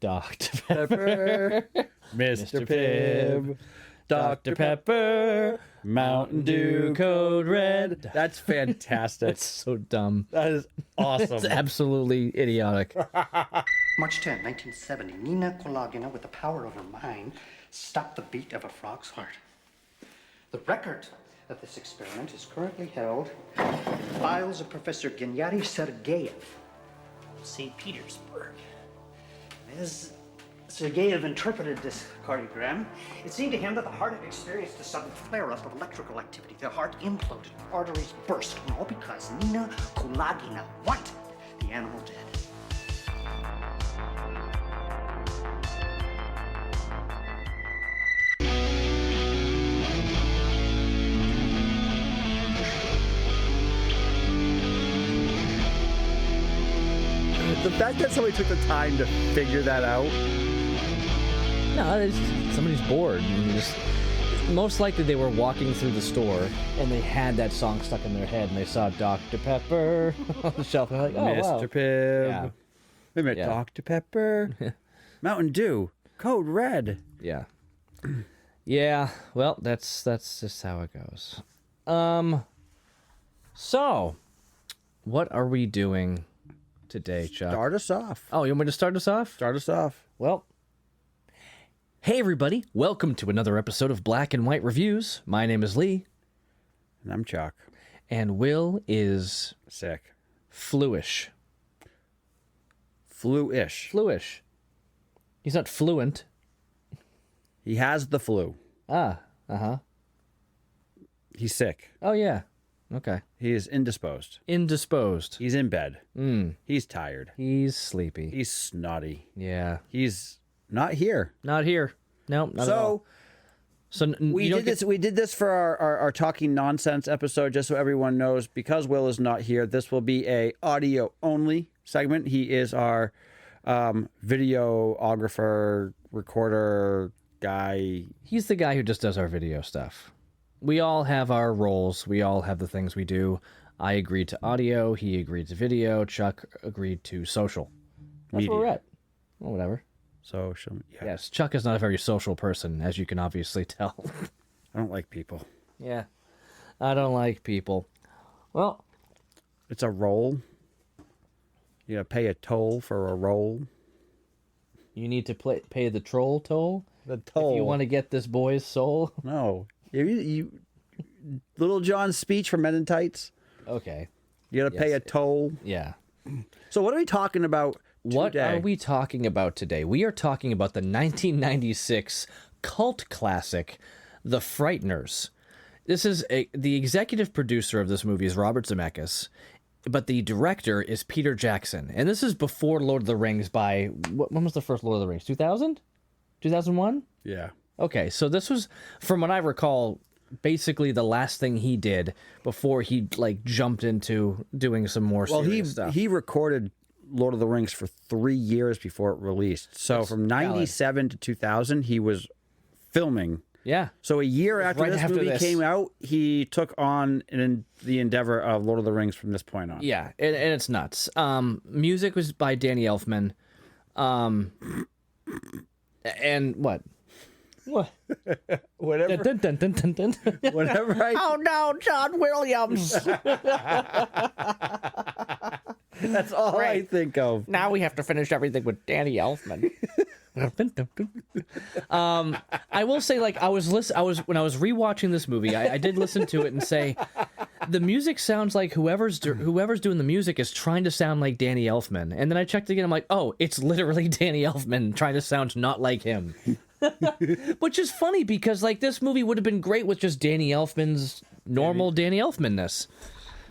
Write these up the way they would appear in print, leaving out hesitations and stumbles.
Dr. Pepper, Mr. Pibb, Dr. Pepper, Mountain Dew, Code Red. That's fantastic. That's so dumb. That is awesome. It's absolutely idiotic. March 10, 1970, Nina Kolagina, with the power of her mind, stopped the beat of a frog's heart. The record of this experiment is currently held in the files of Professor Gennady Sergeyev, St. Petersburg. As Sergeyev interpreted this cardiogram, it seemed to him that the heart had experienced a sudden flare-up of electrical activity. The heart imploded, arteries burst, and all because Nina Kolagina wanted the animal dead. The fact that somebody took the time to figure that out. No, somebody's bored. And most likely they were walking through the store and they had that song stuck in their head and they saw Dr. Pepper on the shelf. They're like, oh, Mr. wow. Pibb. Yeah. Wait a minute, Yeah. Dr. Pepper. Mountain Dew. Code Red. Yeah. Yeah, well, that's just how it goes. So, what are we doing today, Chuck? Start us off. Oh, you want me to start us off? Start us off. Well, hey everybody, welcome to another episode of Black and White Reviews. My name is Lee, And I'm Chuck. and Will is Sick. fluish. Flu-ish. Fluish. He's not fluent. He has the flu. Uh-huh. He's sick. Oh, yeah. Okay. He is indisposed. Indisposed. He's in bed. He's tired. He's sleepy. He's snotty. Yeah. He's not here. Not here. No, not at all. So We did this for our talking nonsense episode, just so everyone knows. Because Will is not here, this will be a audio only segment. He is our videographer, recorder guy. He's the guy who just does our video stuff. We all have our roles. We all have the things we do. I agreed to audio. He agreed to video. Chuck agreed to social. That's where we're at. Well, whatever. So, yeah. Yes, Chuck is not a very social person, as you can obviously tell. I don't like people. Yeah. I don't like people. Well, It's a role. You gotta pay a toll for a role. you need to pay the troll toll The toll. if you want to get this boy's soul. No. You Little John's speech for Men in Tights. Okay. You gotta pay Yes. a toll. Yeah. So what are we talking about What today? are we talking about today? We are talking about the 1996 cult classic, The Frighteners. This is the executive producer of this movie is Robert Zemeckis, but the director is Peter Jackson. And this is before Lord of the Rings by, when was the first Lord of the Rings? 2000? 2001? Yeah. Okay, so this was, from what I recall, basically the last thing he did before he jumped into doing some more serious stuff. He recorded Lord of the Rings for 3 years before it released. So That's from 97 to 2000, he was filming. Yeah. So a year after right this after movie this. came out, he took on the endeavor of Lord of the Rings from this point on. Yeah, and it's nuts. Music was by Danny Elfman. And what? What? Whatever. Dun, dun, dun, dun, dun, dun. Whatever I. Oh no, John Williams! That's all I think of. Now we have to finish everything with Danny Elfman. I will say, when I was rewatching this movie, I did listen to it and say, the music sounds like whoever's doing the music is trying to sound like Danny Elfman. And then I checked again, I'm like, oh, it's literally Danny Elfman trying to sound not like him. Which is funny because this movie would have been great with just Danny Elfman's normal Danny Elfman-ness.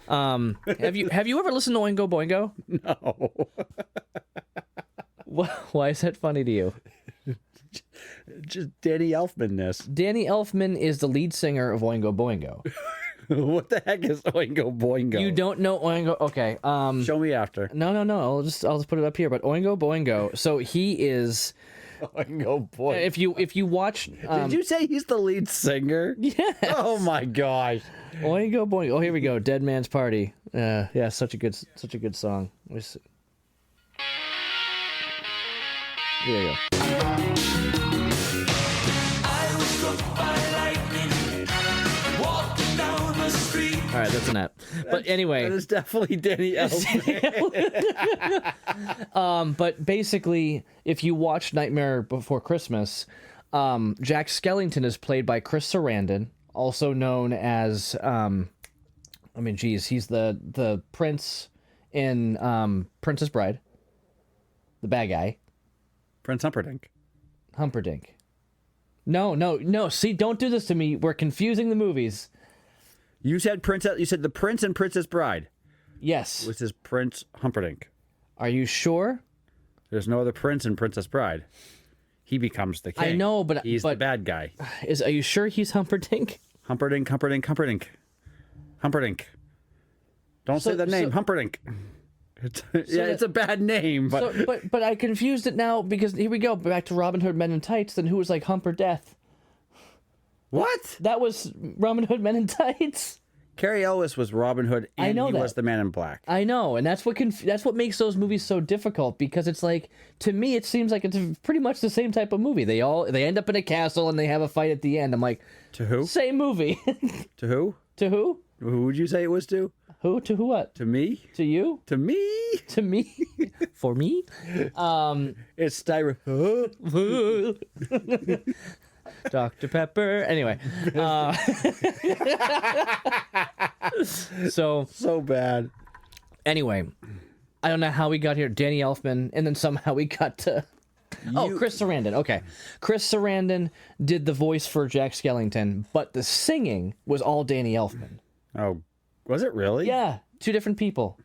Have you ever listened to Oingo Boingo? No. Why is that funny to you? Just Danny Elfman-ness. Danny Elfman is the lead singer of Oingo Boingo. What the heck is Oingo Boingo? You don't know Oingo? Okay. Show me after. No. I'll just put it up here. But Oingo Boingo. So he is. Oingo Boingo. If you watch. Did you say he's the lead singer? Yes. Oh my gosh. Oingo Boingo. Oh, here we go. Dead Man's Party. Yeah, such a good song. There you go. I was struck by lightning, walking down the street. All right, that's enough. But anyway, That is definitely Danny Elfman. but basically, if you watch Nightmare Before Christmas, Jack Skellington is played by Chris Sarandon, also known as, he's the prince in Princess Bride, the bad guy. Prince Humperdinck. Humperdinck. No. See, don't do this to me. We're confusing the movies. You said the Prince and Princess Bride, Yes. which is Prince Humperdinck. Are you sure? There's no other prince in Princess Bride. He becomes the king. I know, but he's the bad guy. Are you sure he's Humperdinck? Humperdinck. Don't say the name, Humperdinck. It's a bad name, but But I confused it now because here we go back to Robin Hood Men in Tights. Then who was like Humper Death? what? That was Robin Hood Men in Tights. Carrie Ellis was Robin Hood, and I know he that. was the Man in Black. I know, and that's what makes those movies so difficult because it's like to me it seems like it's pretty much the same type of movie. They end up in a castle and they have a fight at the end. I'm like, To who? same movie. To who? To who? Who would you say it was to? Who? To who? What? To me? To you? To me? To me? For me? It's styro. Dr. Pepper. Anyway, So bad. Anyway, I don't know how we got here. Danny Elfman, and then somehow we got to. Chris Sarandon. Okay, Chris Sarandon did the voice for Jack Skellington, but the singing was all Danny Elfman. Oh, was it really? Yeah, two different people.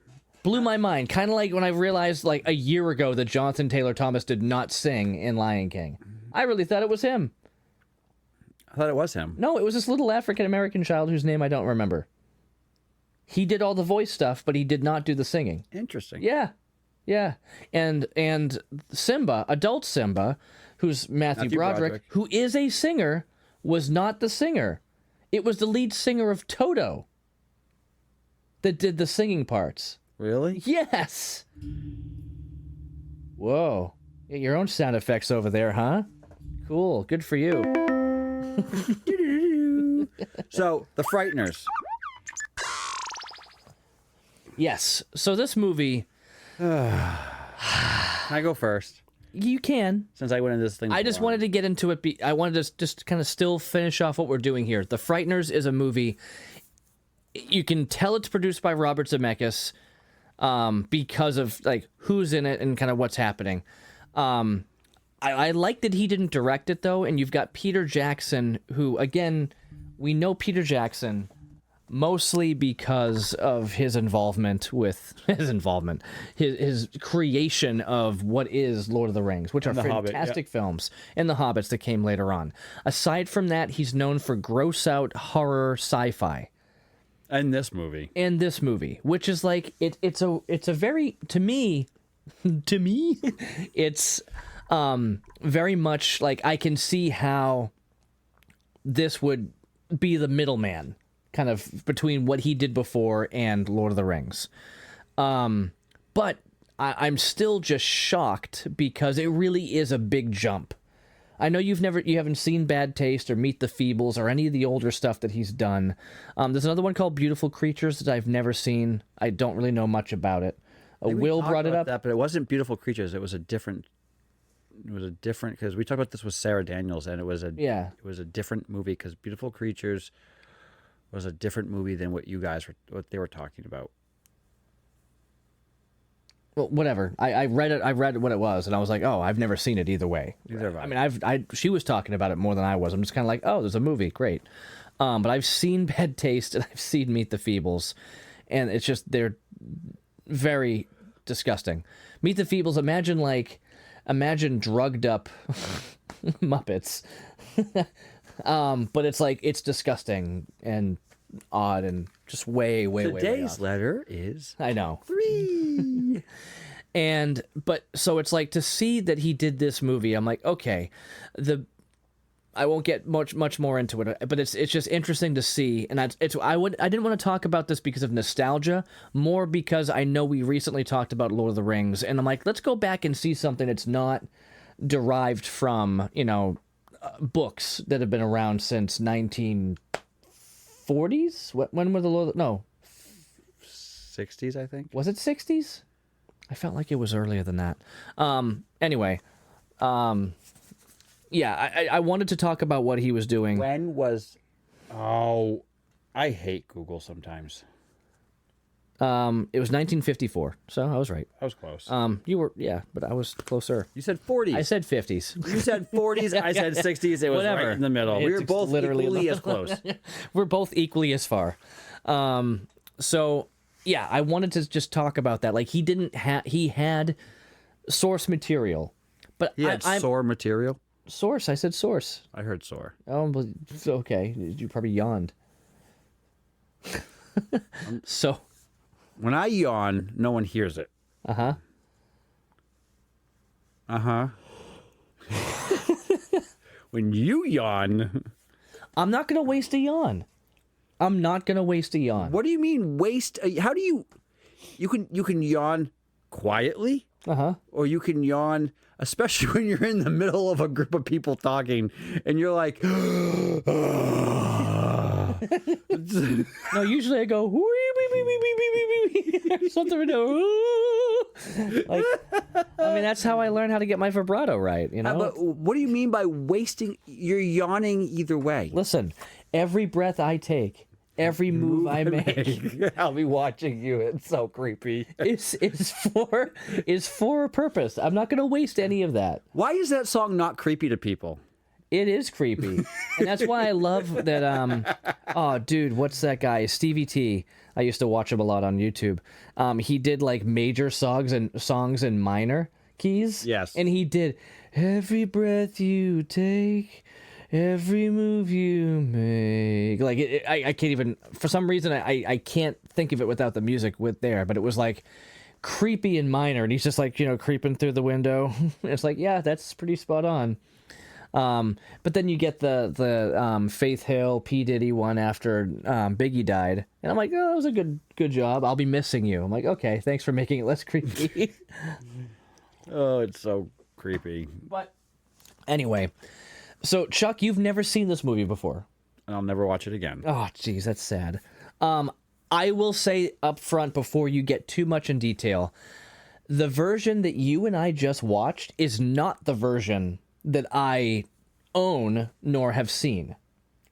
Blew my mind. Kind of like when I realized, like a year ago, that Jonathan Taylor Thomas did not sing in Lion King. I really thought it was him. I thought it was him. No, it was this little African American child whose name I don't remember. He did all the voice stuff, but he did not do the singing. Interesting. Yeah. And Simba, adult Simba, who's Matthew Broderick, who is a singer, was not the singer. It was the lead singer of Toto that did the singing parts. Really? Yes. Whoa. Get your own sound effects over there, huh? Cool. Good for you. So, The Frighteners. Yes. So this movie, Can I go first? you can. Since I went into this thing. I just wanted to get into it. I wanted to just kind of still finish off what we're doing here. The Frighteners is a movie. You can tell it's produced by Robert Zemeckis because of like who's in it and kind of what's happening. I like that he didn't direct it though, and you've got Peter Jackson, who again, we know Peter Jackson mostly because of his involvement with his creation of what is Lord of the Rings, which are fantastic films, and The Hobbits that came later on. Aside from that, he's known for gross out horror sci-fi. In this movie. Which is like it's a very to me it's very much like I can see how this would be the middleman kind of between what he did before and Lord of the Rings. But I'm still just shocked because it really is a big jump. I know you haven't seen Bad Taste or Meet the Feebles or any of the older stuff that he's done. There's another one called Beautiful Creatures that I've never seen. I don't really know much about it. Will brought it up. That, but it wasn't Beautiful Creatures. It was a different because we talked about this with Sarah Daniels, and it was a different movie because Beautiful Creatures was a different movie than what they were talking about. Well, whatever. I read it. I read what it was, and I was like, oh, I've never seen it either way. Neither have I. I mean, she was talking about it more than I was. I'm just kind of like, oh, there's a movie, great. But I've seen Bad Taste and I've seen Meet the Feebles, and it's just they're very disgusting. Meet the Feebles. Imagine drugged up Muppets, but it's disgusting and odd and just way way Today's off. letter is I know 3. But so it's like to see that he did this movie. I'm like, okay, I won't get much more into it, but it's just interesting to see, and I didn't want to talk about this because of nostalgia, more because I know we recently talked about Lord of the Rings, and I'm like, let's go back and see something that's not derived from, books that have been around since 1940s. When were the Lord? No, 60s, I think. was it 60s? I felt like it was earlier than that. Anyway, yeah, I wanted to talk about what he was doing. When was... Oh, I hate Google sometimes. It was 1954, so I was right. I was close. You were, yeah, but I was closer. You said 40s. I said 50s. You said 40s. I said 60s. It was Whatever. right in the middle. We It's were both literally equally as close. We're both equally as far. So yeah, I wanted to just talk about that. Like he had source material, but He had sore material. source. I said source. I heard sore. Oh, well, it's okay. You probably yawned. So, When I yawn, no one hears it. uh-huh. Uh-huh. When you yawn... I'm not going to waste a yawn. I'm not going to waste a yawn. What do you mean waste? How do you... You can yawn quietly? Uh-huh. Or you can yawn, especially when you're in the middle of a group of people talking, and you're like... No, usually I go, wee, wee, wee, wee, wee, wee, wee, wee. Something to do. Like, I mean, that's how I learn how to get my vibrato right, you know? But what do you mean by wasting? You're yawning either way. Listen, every breath I take, every move I make I'll be watching you. It's so creepy. is for a purpose. I'm not going to waste any of that. Why is that song not creepy to people? It is creepy. And that's why I love that oh dude, what's that guy? Stevie T. I used to watch him a lot on YouTube. He did like major songs in minor keys. Yes. And he did every breath you take, every move you make. Like I can't even, for some reason I can't think of it without the music with there, but it was like creepy in minor, and he's just like, creeping through the window. It's like, yeah, that's pretty spot on. But then you get the Faith Hill, P. Diddy one after Biggie died. And I'm like, oh, that was a good job. I'll be missing you. I'm like, okay, thanks for making it less creepy. Oh, it's so creepy. But anyway, so Chuck, you've never seen this movie before. I'll never watch it again. Oh, geez, that's sad. I will say up front before you get too much in detail, the version that you and I just watched is not the version that I own nor have seen.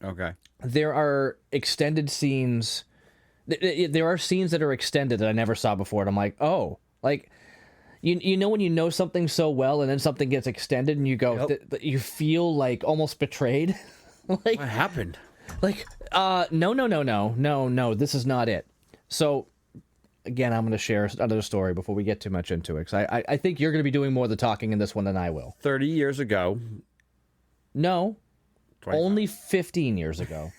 Okay. There are extended scenes. There are scenes that are extended that I never saw before, and I'm like, oh, like, you know when you know something so well, and then something gets extended, and you go, you feel like almost betrayed. Like, What happened? like, no, this is not it. So, again, I'm going to share another story before we get too much into it, because I think you're going to be doing more of the talking in this one than I will. 30 years ago. No, 25. only 15 years ago.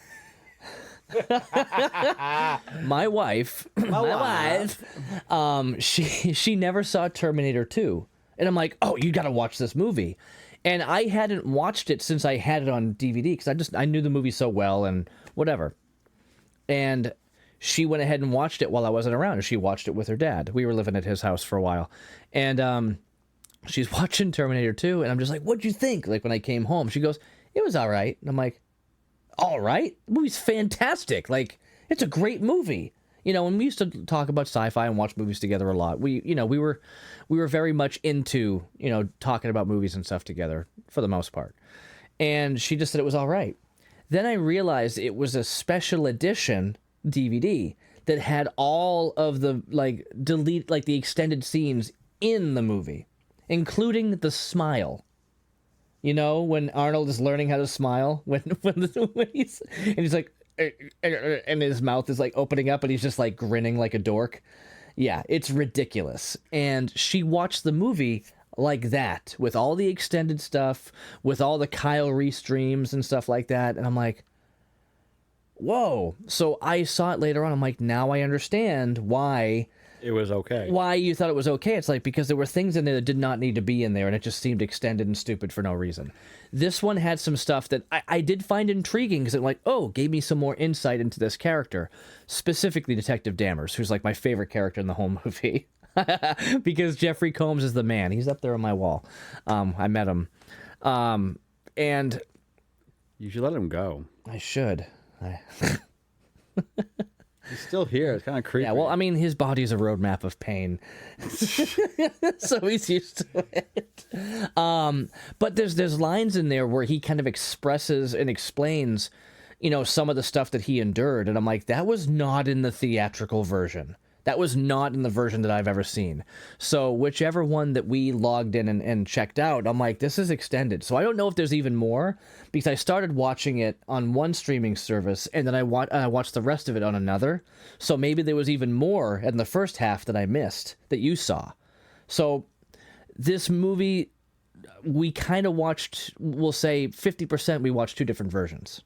My wife, she never saw Terminator 2. And I'm like, oh, you got to watch this movie. And I hadn't watched it since I had it on DVD, because I knew the movie so well and whatever. And she went ahead and watched it while I wasn't around. And she watched it with her dad. We were living at his house for a while. And she's watching Terminator 2, and I'm just like, what'd you think? Like, when I came home, she goes, it was all right. And I'm like, all right? The movie's fantastic. Like, it's a great movie. And we used to talk about sci-fi and watch movies together a lot. We were very much into, talking about movies and stuff together for the most part. And she just said it was all right. Then I realized it was a special edition DVD that had all of the, the extended scenes in the movie, including the smile. When Arnold is learning how to smile, when he's like, and his mouth is like opening up and he's just like grinning like a dork. Yeah, it's ridiculous. And she watched the movie like that, with all the extended stuff, with all the Kyle Reese dreams and stuff like that. And I'm like, whoa. So I saw it later on. I'm like, now I understand why It was okay. why you thought it was okay. It's like, because there were things in there that did not need to be in there, and it just seemed extended and stupid for no reason. This one had some stuff that I did find intriguing, because it gave me some more insight into this character, specifically Detective Dammers, who's like my favorite character in the whole movie. because Jeffrey Combs is the man. He's up there on my wall. I met him. And You should let him go. I should. He's still here. It's kind of creepy. Yeah, well, I mean, his body's a roadmap of pain, so he's used to it. But there's lines in there where he kind of expresses and explains, some of the stuff that he endured, and I'm like, that was not in the theatrical version. That was not in the version that I've ever seen. So whichever one that we logged in and checked out, I'm like, this is extended. So I don't know if there's even more, because I started watching it on one streaming service, and then I watched the rest of it on another. So maybe there was even more in the first half that I missed, that you saw. So this movie, we kind of watched, we'll say 50% we watched two different versions.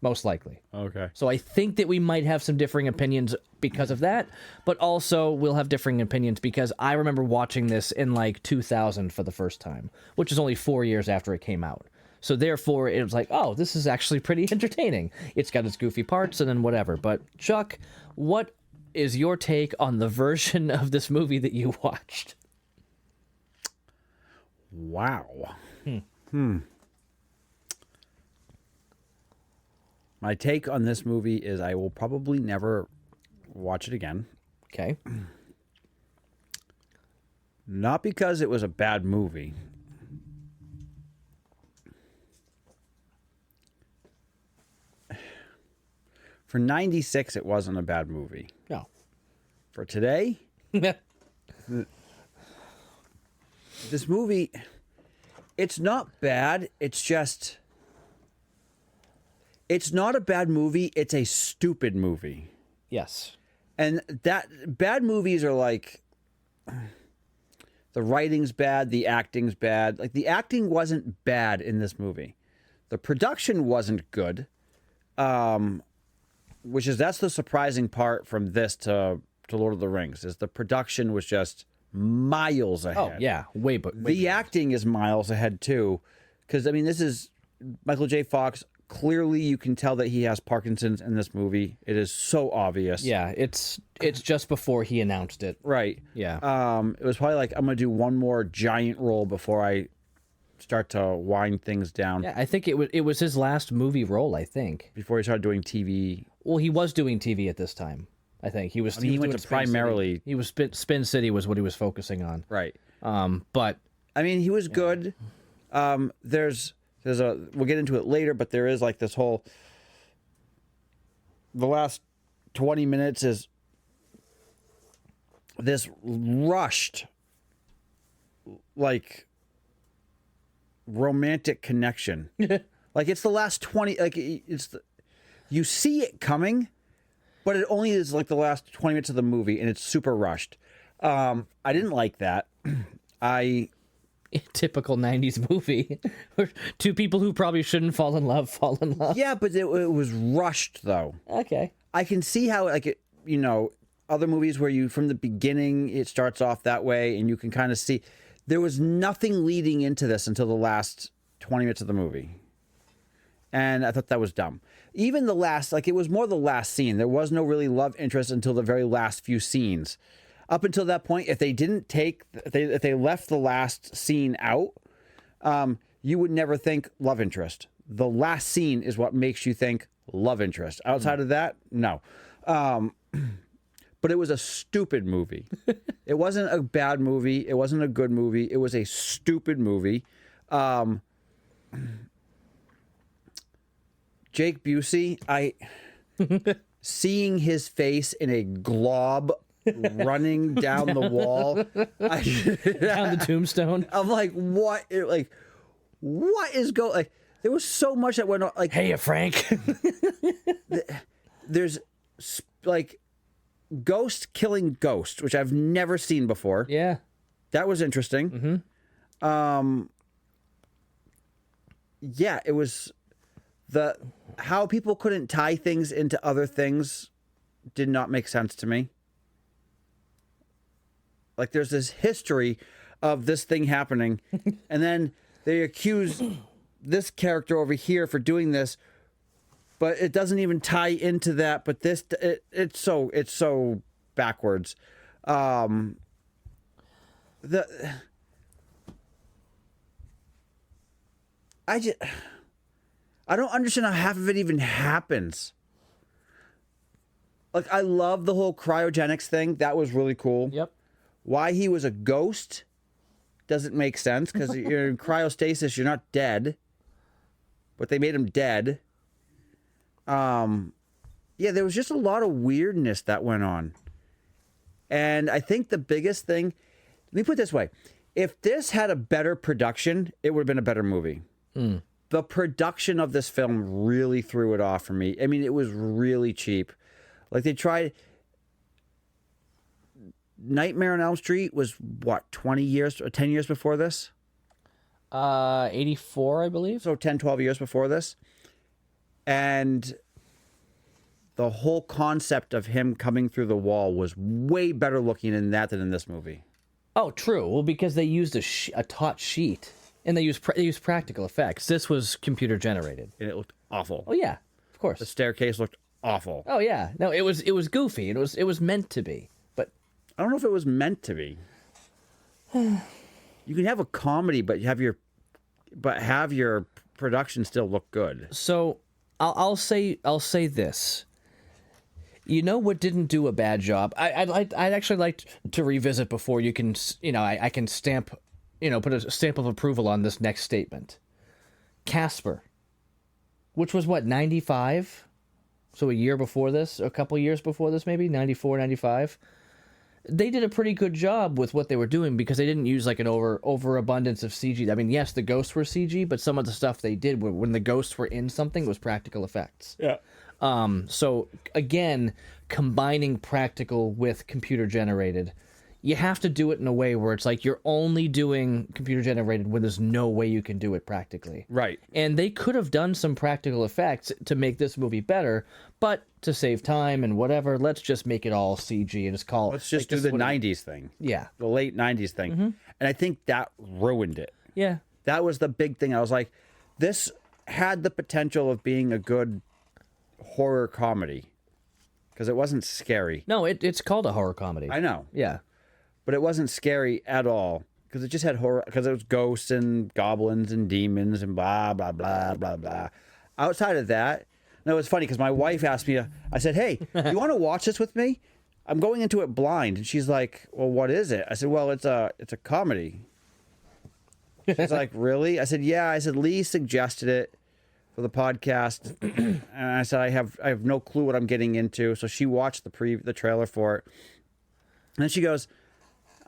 Most likely. Okay. So I think that we might have some differing opinions because of that, but also we'll have differing opinions because I remember watching this in like 2000 for the first time, which is only 4 years after it came out. So therefore it was like, oh, this is actually pretty entertaining. It's got its goofy parts and then whatever. But Chuck, what is your take on the version of this movie that you watched? Wow. My take on this movie is I will probably never watch it again. Okay. Not because it was a bad movie. For 96, it wasn't a bad movie. No. For today, this movie, it's not bad. It's just... It's not a bad movie. It's a stupid movie. Yes. And that bad movies are like the writing's bad, the acting's bad. Like the acting wasn't bad in this movie. The production wasn't good. That's the surprising part from this to Lord of the Rings is the production was just miles ahead. Oh, yeah. Way the acting is miles ahead too. Because I mean this is Michael J. Fox. Clearly, you can tell that he has Parkinson's in this movie. It is so obvious. Yeah, it's just before he announced it. Right. Yeah. It was probably like, I'm going to do one more giant role before I start to wind things down. Yeah, I think it was his last movie role, I think. Before he started doing TV. Well, he was doing TV at this time, I think. He was, he went to primarily... He was Spin City was what he was focusing on. Right. But... I mean, he was good. We'll get into it later, but there is like this whole, the last 20 minutes is this rushed, like, romantic connection. Like it's the last 20, like you see it coming, but it only is like the last 20 minutes of the movie and it's super rushed. I didn't like that. Typical 90s movie. Two people who probably shouldn't fall in love. Yeah, but it was rushed though. Okay. I can see how other movies where you from the beginning it starts off that way and you can kind of see there was nothing leading into this until the last 20 minutes of the movie. And I thought that was dumb. Even the last, it was more the last scene. There was no really love interest until the very last few scenes. Up until that point, if they left the last scene out, you would never think love interest. The last scene is what makes you think love interest. Outside of that, no. But it was a stupid movie. It wasn't a bad movie. It wasn't a good movie. It was a stupid movie. Jake Busey, seeing his face in a glob running down the wall, down the tombstone. I'm like, what? What is going? Like, there was so much that went on. Like, hey, Frank. There's like ghost killing ghost, which I've never seen before. Yeah, that was interesting. Mm-hmm. Yeah, it was how people couldn't tie things into other things did not make sense to me. Like there's this history of this thing happening, and then they accuse this character over here for doing this, but it doesn't even tie into that. But it's so backwards. I don't understand how half of it even happens. Like, I love the whole cryogenics thing. That was really cool. Yep. Why he was a ghost doesn't make sense, because you're in cryostasis, you're not dead. But they made him dead. Yeah, there was just a lot of weirdness that went on. And I think the biggest thing, let me put it this way. If this had a better production, it would have been a better movie. The production of this film really threw it off for me. I mean, it was really cheap. Like, they tried... Nightmare on Elm Street was, what, 20 years or 10 years before this? 84, I believe. So 10, 12 years before this. And the whole concept of him coming through the wall was way better looking in that than in this movie. Oh, true. Well, because they used a taut sheet, and they used practical effects. This was computer generated, And it looked awful. Oh yeah, of course. The staircase looked awful. Oh yeah, no, it was goofy. It was meant to be, but I don't know if it was meant to be. You can have a comedy, but have your production still look good. so I'll say this. You know what didn't do a bad job? I'd actually like to revisit before you can, I can stamp, put a stamp of approval on this next statement. Casper, which was what, 95? So a year before this, a couple years before this, maybe 94, 95. They did a pretty good job with what they were doing because they didn't use like an overabundance of CG. I mean, yes, the ghosts were CG, but some of the stuff they did when the ghosts were in something was practical effects. Yeah. So again, combining practical with computer generated, you have to do it in a way where it's like you're only doing computer generated when there's no way you can do it practically. Right. And they could have done some practical effects to make this movie better, but to save time and whatever, let's just make it all CG and just call it. Let's just do the 90s thing. Yeah. The late 90s thing. And I think that ruined it. Yeah. That was the big thing. I was like, this had the potential of being a good horror comedy because it wasn't scary. No, it's called a horror comedy. I know. Yeah. But it wasn't scary at all because it just had horror, because it was ghosts and goblins and demons and blah, blah, blah, blah, blah. Outside of that, no, it's funny because my wife asked me, I said, hey, you want to watch this with me? I'm going into it blind. And she's like, well, what is it? I said, well, it's a comedy. She's like, really? I said, yeah. I said, Lee suggested it for the podcast. And I said, I have no clue what I'm getting into. So she watched the trailer for it. And then she goes,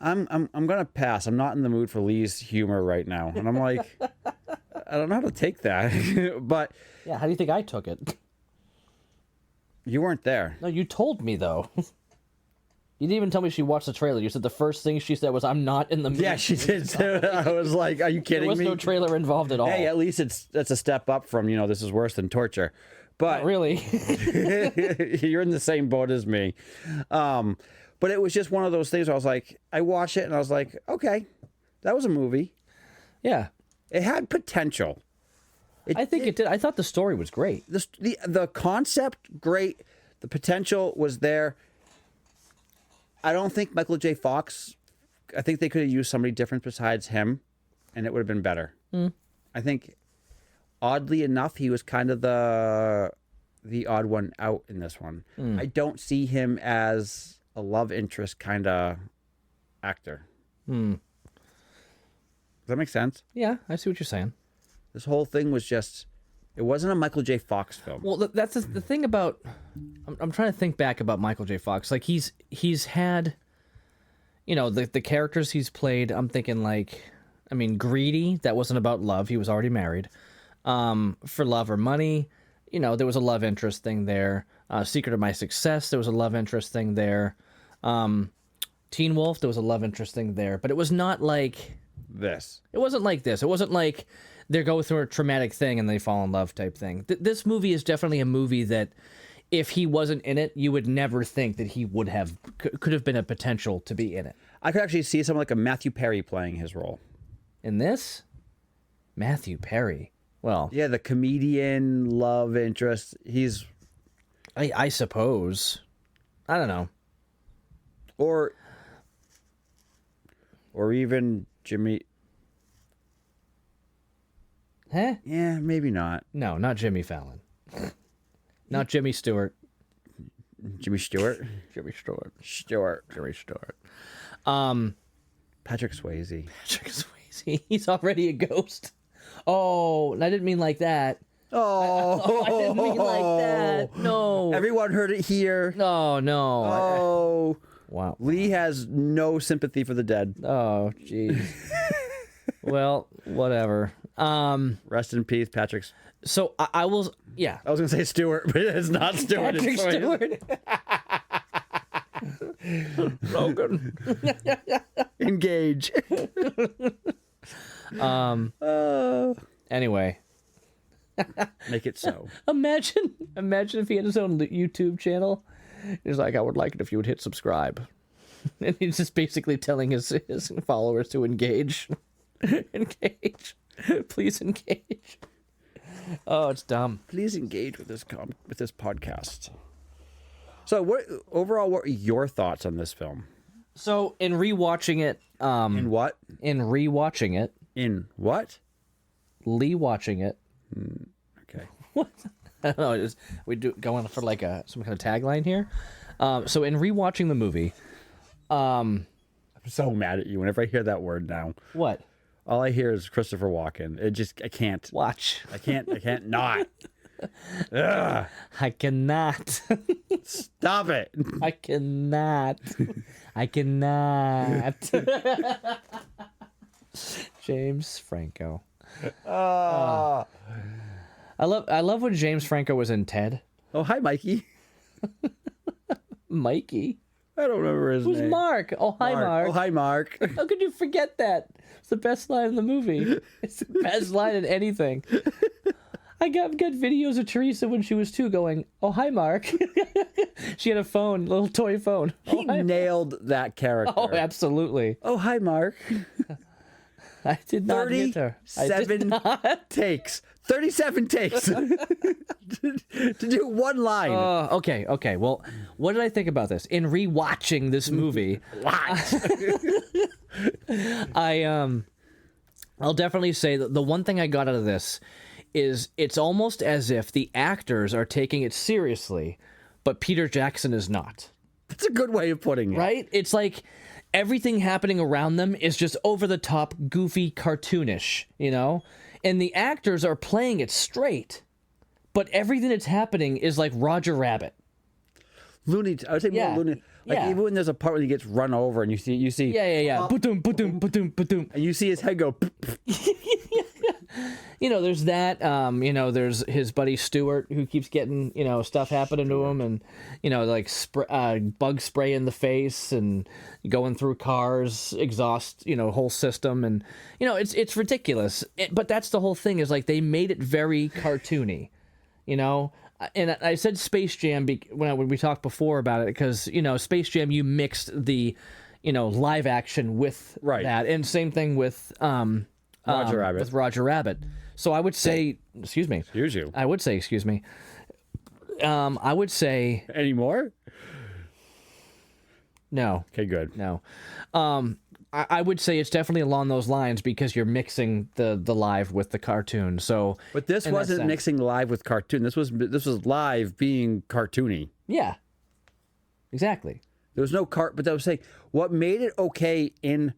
I'm gonna pass. I'm not in the mood for Lee's humor right now. And I'm like, I don't know how to take that. But Yeah, how do you think I took it? you weren't there. No, you told me, though. You didn't even tell me she watched the trailer. You said the first thing she said was, I'm not in the mood. Yeah, she did. I was like, are you kidding me? There was no trailer involved at all. Hey, at least that's a step up from, this is worse than torture. But Not really. you're in the same boat as me. But it was just one of those things where I was like, I watched it and I was like, okay, that was a movie. Yeah. It had potential. I think it did. I thought the story was great. The concept, great. The potential was there. I don't think Michael J. Fox, I think they could have used somebody different besides him, and it would have been better. I think, oddly enough, he was kind of the odd one out in this one. I don't see him as a love interest kind of actor. Does that make sense? Yeah, I see what you're saying. This whole thing was just, it wasn't a Michael J. Fox film. Well, that's the thing about. I'm trying to think back about Michael J. Fox. Like he's had, the characters he's played. I'm thinking Greedy. That wasn't about love. He was already married. For Love or Money, there was a love interest thing there. Secret of My Success, there was a love interest thing there. Teen Wolf, there was a love interest thing there. But it was not like this. It wasn't like this. It wasn't like they're going through a traumatic thing and they fall in love type thing. This movie is definitely a movie that if he wasn't in it, you would never think that he could have been a potential to be in it. I could actually see someone like a Matthew Perry playing his role. In this? Matthew Perry. Well, yeah, the comedian love interest. He's, I suppose. I don't know. Or or even Jimmy. Huh? Yeah, maybe not. No, not Jimmy Fallon. Not Jimmy Stewart. Jimmy Stewart. Jimmy Stewart. Jimmy Stewart. Patrick Swayze. Patrick Swayze. He's already a ghost. Oh, I didn't mean like that. Oh, I didn't mean like that. No. Everyone heard it here. Oh, no. Oh. Wow. Lee has no sympathy for the dead. Oh, jeez. Well, whatever. Rest in peace, Patrick. So I will. Yeah. I was gonna say Stewart, but it's not Stewart. Patrick it's Swayze. Stewart. Logan. Engage. Anyway. Make it so. Imagine if he had his own YouTube channel. He's like, I would like it if you would hit subscribe. And he's just basically telling his followers to engage. Engage. Please engage. Oh, it's dumb. Please engage with this podcast. So, what are your thoughts on this film? So, in rewatching it, In what? In rewatching it, In what? Lee watching it. Okay. What? I don't know. We do going for like some kind of tagline here. So, in rewatching the movie, I'm so mad at you whenever I hear that word now. what? All I hear is Christopher Walken. I can't. Watch. I can't not. Ugh, I cannot. stop it. I cannot. I cannot. James Franco. I love when James Franco was in Ted. Oh, hi, Mikey. Mikey. I don't remember his Who's name. Mark? Oh, hi, Mark. Oh, hi, Mark. How could you forget that? It's the best line in the movie. It's the best line in anything. I got videos of Teresa when she was 2 going, oh, hi, Mark. She had a phone, little toy phone. He nailed that character. Oh, absolutely. Oh, hi, Mark. I did not hit her. I did 37 not. takes. 37 takes to do one line. Okay. Well, what did I think about this? In rewatching this movie, I'll definitely say that the one thing I got out of this is it's almost as if the actors are taking it seriously, but Peter Jackson is not. That's a good way of putting it. Right? It's like everything happening around them is just over the top, goofy, cartoonish, you know? And the actors are playing it straight, but everything that's happening is like Roger Rabbit. Looney. I would say Yeah. more Looney. Like Yeah. even when there's a part where he gets run over and you see. Yeah. Ba-doom, ba-doom, ba-doom, ba-doom. And you see his head go. You know, there's that. You know, there's his buddy Stewart who keeps getting, you know, stuff happening to him, and you know, like bug spray in the face and going through cars, exhaust, you know, whole system, and you know, it's ridiculous. But that's the whole thing, is like they made it very cartoony, you know. And I said Space Jam when we talked before about it, because you know, Space Jam, you mixed the, you know, live action with that, and same thing with Roger Rabbit. With Roger Rabbit. So I would say, excuse me. Excuse you. I would say, excuse me. I would say Any more? no. Okay, good. No. I would say it's definitely along those lines, because you're mixing the live with the cartoon. So, But this in that wasn't sense. mixing live with cartoon. This was live being cartoony. Yeah. Exactly. There was no but I was saying what made it okay in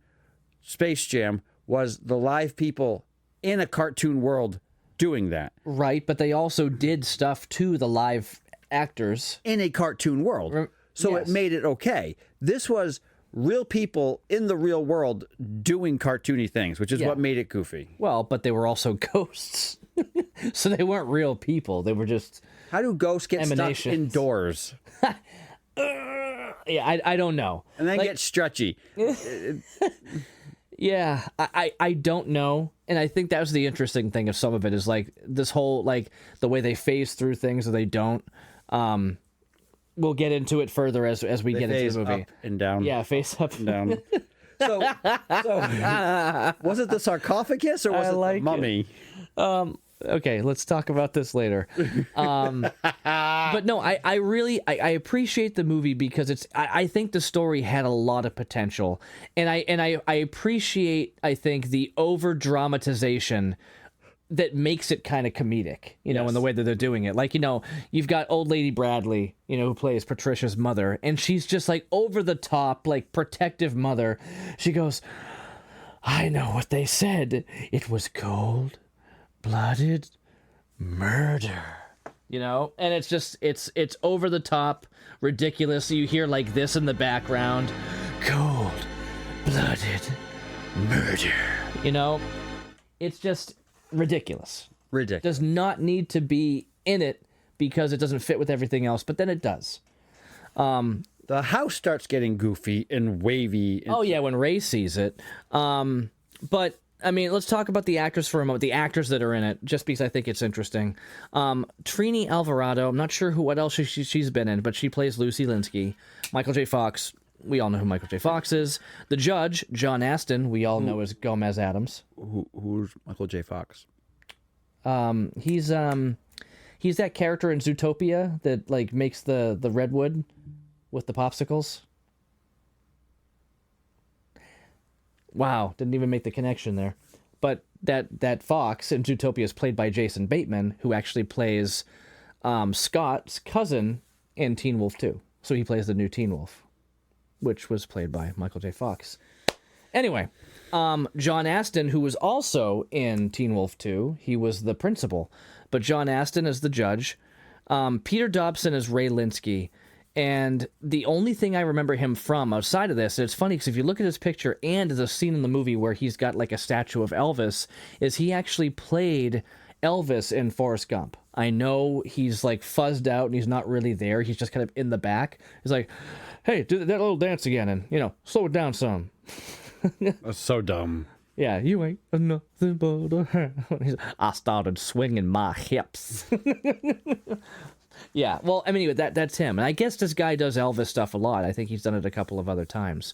Space Jam was the live people in a cartoon world doing that. Right, but they also did stuff to the live actors. In a cartoon world. So yes. it made it okay. This was real people in the real world doing cartoony things, which is what made it goofy. Well, but they were also ghosts. So they weren't real people. They were just... How do ghosts get stuck Emanations. indoors? Yeah, I don't know. And then get stretchy. Yeah, I don't know. And I think that was the interesting thing of some of it, is like this whole, like the way they phase through things or they don't. We'll get into it further as we get into the movie. Up and down. Yeah, face up And down. So was it the sarcophagus or was it the mummy? Okay, let's talk about this later. But no, I really appreciate the movie because I think the story had a lot of potential, and I appreciate, I think, the over dramatization that makes it kind of comedic, you know, in the way that they're doing it. Like, you know, you've got old lady Bradley, you know, who plays Patricia's mother, and she's just like over the top, like protective mother. She goes, I know what they said. It was cold-blooded murder. You know? And it's just, it's over the top, ridiculous. You hear like this in the background. Cold-blooded murder. You know? It's just ridiculous. Ridiculous. Does not need to be in it because it doesn't fit with everything else, but then it does. The house starts getting goofy and wavy. And... Oh, yeah, when Ray sees it. But, I mean, let's talk about the actors for a moment, the actors that are in it, just because I think it's interesting. Trini Alvarado, I'm not sure what else she's been in, but she plays Lucy Linsky. Michael J. Fox, we all know who Michael J. Fox is. The judge, John Astin, we all know as Gomez Adams. Who's Michael J. Fox? He's that character in Zootopia that, like, makes the redwood with the popsicles. Wow, didn't even make the connection there. But that fox in Zootopia is played by Jason Bateman, who actually plays Scott's cousin in Teen Wolf 2. So he plays the new Teen Wolf, which was played by Michael J. Fox. Anyway, John Astin, who was also in Teen Wolf 2, he was the principal. But John Astin is the judge. Peter Dobson is Ray Linsky. And the only thing I remember him from outside of this, and it's funny because if you look at his picture and the scene in the movie where he's got like a statue of Elvis, is he actually played Elvis in Forrest Gump. I know he's like fuzzed out and he's not really there. He's just kind of in the back. He's like, hey, do that little dance again and, you know, slow it down some. That's so dumb. Yeah, you ain't nothing but a hand. I started swinging my hips. Yeah, well, I mean, that's him. And I guess this guy does Elvis stuff a lot. I think he's done it a couple of other times.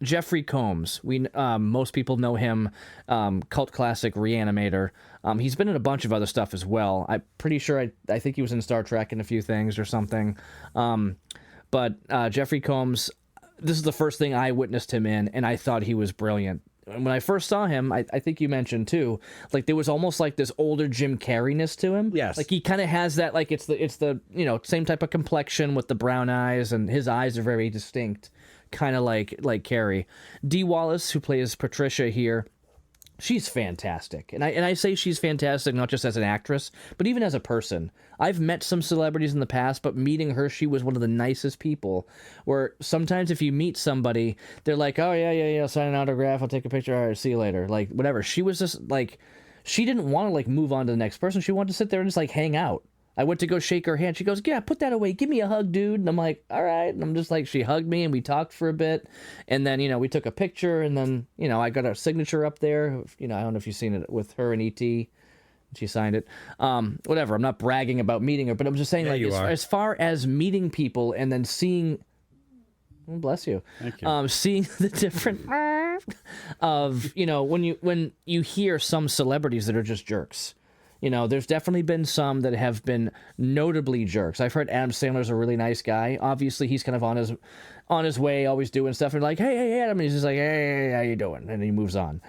Jeffrey Combs. Most people know him, cult classic Reanimator. He's been in a bunch of other stuff as well. I'm pretty sure, I think he was in Star Trek and a few things or something. But Jeffrey Combs, this is the first thing I witnessed him in, and I thought he was brilliant. And when I first saw him, I think you mentioned too, like there was almost like this older Jim Carrey-ness to him. Yes. Like he kind of has that, like it's the you know, same type of complexion with the brown eyes, and his eyes are very distinct, kind of like Carrey. Dee Wallace, who plays Patricia here, she's fantastic. And I say she's fantastic not just as an actress, but even as a person. I've met some celebrities in the past, but meeting her, she was one of the nicest people. Where sometimes if you meet somebody, they're like, oh, yeah, sign an autograph, I'll take a picture, all right, see you later. Like, whatever. She was just, like, she didn't want to, like, move on to the next person. She wanted to sit there and just, like, hang out. I went to go shake her hand. She goes, yeah, put that away. Give me a hug, dude. And I'm like, all right. And I'm just like, she hugged me and we talked for a bit. And then, you know, we took a picture and then, you know, I got a signature up there. You know, I don't know if you've seen it with her and E.T. She signed it. Whatever. I'm not bragging about meeting her, but I'm just saying, like, as far as meeting people and then seeing, oh, bless you. Thank you. Seeing the different of, you know, when you hear some celebrities that are just jerks. You know, there's definitely been some that have been notably jerks. I've heard Adam Sandler's a really nice guy. Obviously, he's kind of on his way, always doing stuff. And like, hey, Adam. And he's just like, hey, how you doing? And he moves on.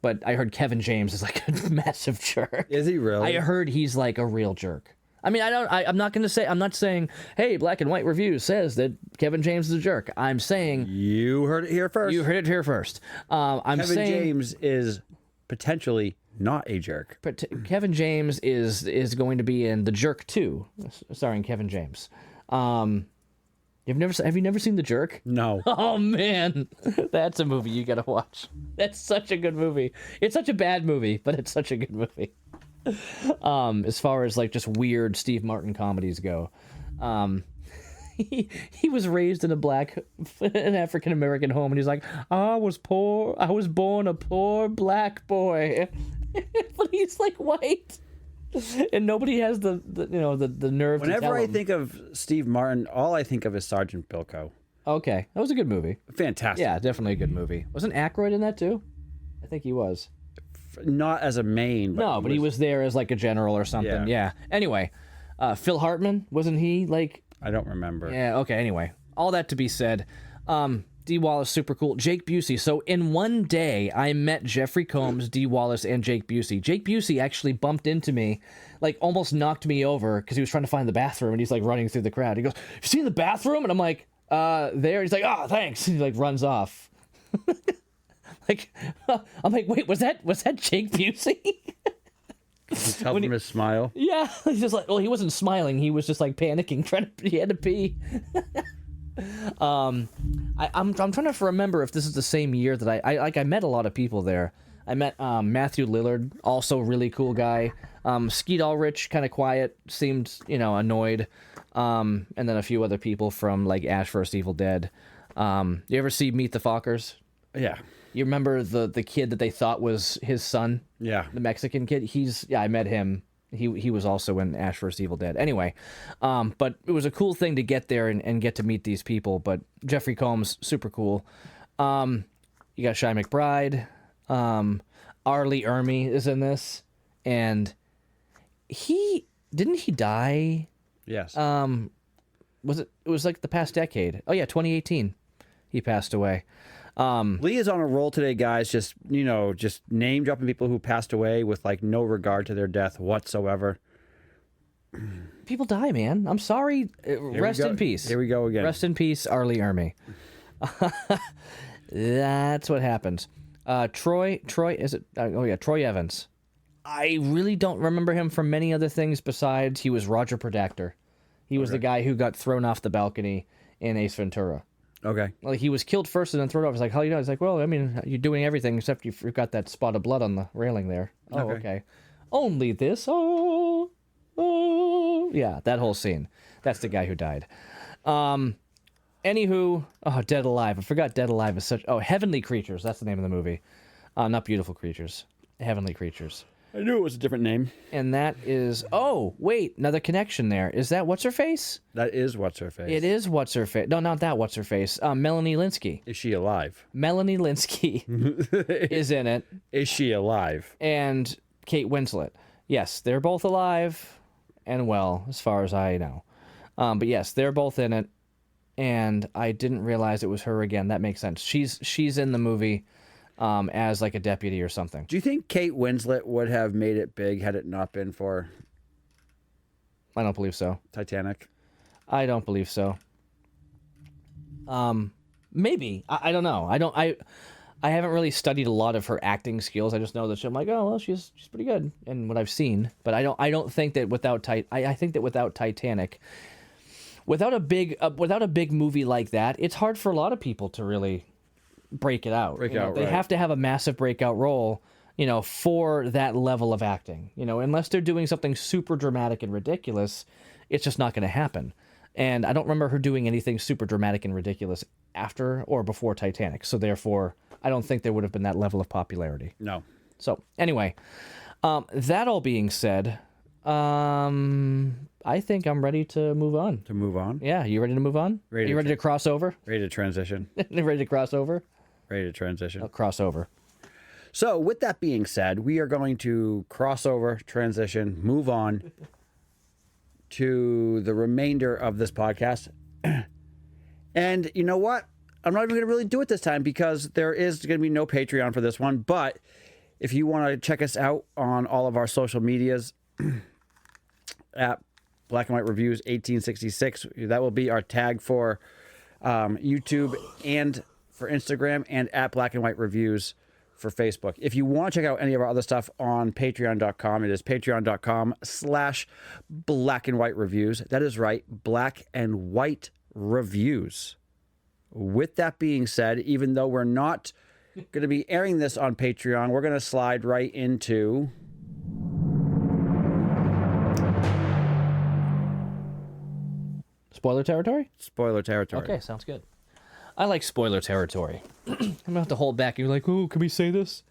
But I heard Kevin James is like a massive jerk. Is he really? I heard he's like a real jerk. I mean, I'm not saying, hey, Black and White Reviews says that Kevin James is a jerk. I'm saying you heard it here first. You heard it here first. Kevin James is potentially not a jerk. But Kevin James is going to be in The Jerk 2, starring Kevin James. Have you never seen The Jerk? No. Oh man, that's a movie you gotta watch. That's such a good movie. It's such a bad movie, but it's such a good movie. As far as like just weird Steve Martin comedies go, he was raised in an African American home, and he's like, I was poor. I was born a poor black boy, but he's like white. And nobody has the nerve. Whenever to tell I him. think of Steve Martin, all I think of is Sergeant Bilko. Okay, that was a good movie. Fantastic. Yeah, definitely a good movie. Wasn't Aykroyd in that too? I think he was. Not as a main. No, but he was there as like a general or something. Yeah. Anyway, Phil Hartman, wasn't he like? I don't remember. Yeah. Okay. Anyway, all that to be said. Dee Wallace, super cool. Jake Busey. So in one day, I met Jeffrey Combs, Dee Wallace, and Jake Busey. Jake Busey actually bumped into me, like almost knocked me over because he was trying to find the bathroom, and he's like running through the crowd. He goes, "You seen the bathroom?" And I'm like, there. He's like, "Oh, thanks." And he like runs off. Like, I'm like, wait, was that Jake Busey? Tell him his smile. Yeah, he's just like, well, he wasn't smiling. He was just like panicking, he had to pee. I'm trying to remember if this is the same year that I met a lot of people there. I met Matthew Lillard, also really cool guy. Skeet Ulrich, kind of quiet, seemed annoyed. And then a few other people from like Ash vs. Evil Dead. You ever see Meet the Fockers? Yeah. You remember the kid that they thought was his son? Yeah. The Mexican kid? I met him. He was also in Ash vs. Evil Dead. Anyway, but it was a cool thing to get there and get to meet these people. But Jeffrey Combs, super cool. You got Shy McBride. Arlie Ermy is in this. And didn't he die? Yes. It was like the past decade. Oh yeah, 2018. He passed away. Lee is on a roll today, guys. Just name dropping people who passed away with like no regard to their death whatsoever. People die, man. I'm sorry. Rest in peace. Here we go again. Rest in peace, Arlie Ermy. That's what happens. Troy is it? Oh yeah, Troy Evans. I really don't remember him from many other things besides he was Roger Predactor. He was the guy who got thrown off the balcony in Ace Ventura. Okay. Like he was killed first and then thrown off. It's like, how you know? It's like, well, I mean, you're doing everything except you've got that spot of blood on the railing there. Oh, okay. Only this. Oh. Yeah, that whole scene. That's the guy who died. Anywho, Dead Alive. I forgot Dead Alive is such. Oh, Heavenly Creatures. That's the name of the movie. Not Beautiful Creatures. Heavenly Creatures. I knew it was a different name. And that is... Oh, wait. Another connection there. Is that What's-Her-Face? That is What's-Her-Face. It is What's-Her-Face. No, not that What's-Her-Face. Melanie Linsky. Is she alive? Melanie Linsky is in it. Is she alive? And Kate Winslet. Yes, they're both alive and well, as far as I know. But yes, they're both in it. And I didn't realize it was her again. That makes sense. She's in the movie... as like a deputy or something. Do you think Kate Winslet would have made it big had it not been for I don't believe so. Titanic? I don't believe so. Maybe. I don't know. I haven't really studied a lot of her acting skills. I just know that I'm like, oh well, she's pretty good in what I've seen. But I don't think that without I think that without Titanic, without a big movie like that, it's hard for a lot of people to really break it out. They have to have a massive breakout role, for that level of acting. Unless they're doing something super dramatic and ridiculous, it's just not going to happen. And I don't remember her doing anything super dramatic and ridiculous after or before Titanic. So therefore, I don't think there would have been that level of popularity. No. So anyway, that all being said, I think I'm ready to move on. To move on? Yeah, you ready to move on? Are you ready to cross over? Ready to transition. Ready to cross over? Ready to transition. Cross over. So, with that being said, we are going to cross over, transition, move on to the remainder of this podcast. And you know what? I'm not even going to really do it this time because there is going to be no Patreon for this one. But if you want to check us out on all of our social medias at Black and White Reviews 1866, that will be our tag for YouTube and for Instagram, and at Black and White Reviews for Facebook. If you want to check out any of our other stuff on patreon.com, it is patreon.com/Black and White Reviews. That is right, Black and White Reviews. With that being said, even though we're not going to be airing this on Patreon, we're going to slide right into spoiler territory? Spoiler territory. Okay, sounds good. I like spoiler territory. I'm going to have to hold back. You're like, oh, can we say this?